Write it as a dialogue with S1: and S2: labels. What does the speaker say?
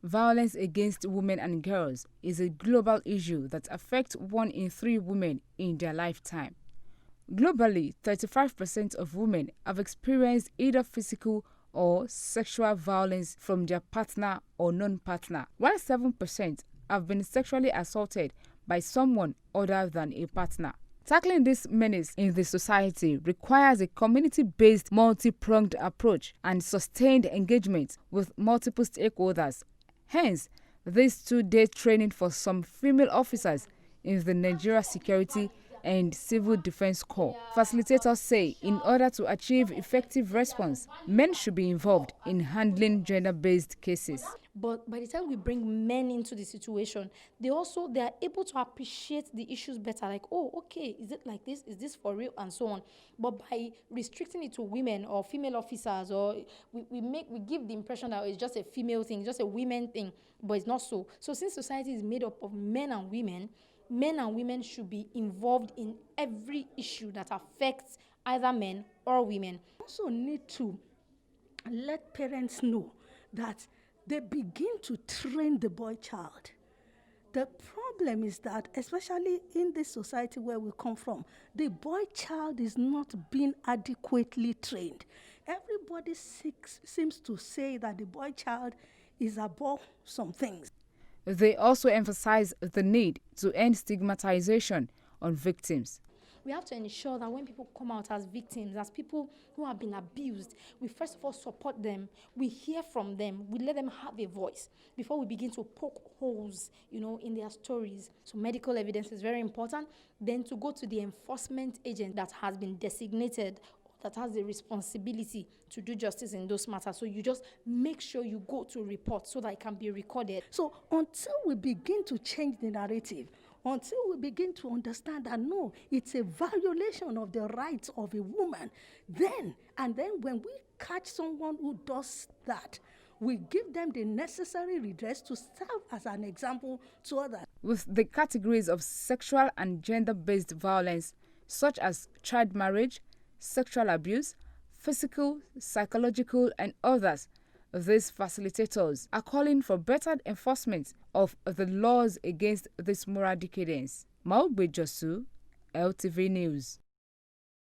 S1: Violence against women and girls is a global issue that affects 1 in 3 women in their lifetime. Globally, 35% of women have experienced either physical or sexual violence from their partner or non-partner, while 7% have been sexually assaulted by someone other than a partner. Tackling this menace in the society requires a community-based, multi-pronged approach and sustained engagement with multiple stakeholders. Hence, this 2-day training for some female officers in the Nigeria Security and Civil Defense Corps. Facilitators say in order to achieve effective response, men should be involved in handling gender-based cases.
S2: But by the time we bring men into the situation, they are able to appreciate the issues better. Like, oh, okay, is it like this? Is this for real? And so on. But by restricting it to women or female officers, or we give the impression that it's just a female thing, just a women thing, but it's not so. So since society is made up of men and women should be involved in every issue that affects either men or women.
S3: Also need to let parents know that they begin to train the boy child. The problem is that, especially in this society where we come from, the boy child is not being adequately trained. Everybody seems to say that the boy child is above some things.
S1: They also emphasize the need to end stigmatization on victims.
S2: We have to ensure that when people come out as victims, as people who have been abused, we first of all support them, we hear from them, we let them have a voice before we begin to poke holes, in their stories. So medical evidence is very important. Then to go to the enforcement agent that has been designated, that has the responsibility to do justice in those matters. So you just make sure you go to report so that it can be recorded.
S3: So until we begin to change the narrative, until we begin to understand that no, it's a violation of the rights of a woman, then when we catch someone who does that, we give them the necessary redress to serve as an example to others.
S1: With the categories of sexual and gender-based violence, such as child marriage, sexual abuse, physical, psychological, and others, these facilitators are calling for better enforcement of the laws against this moral decadence. Maugbe Josu, LTV News.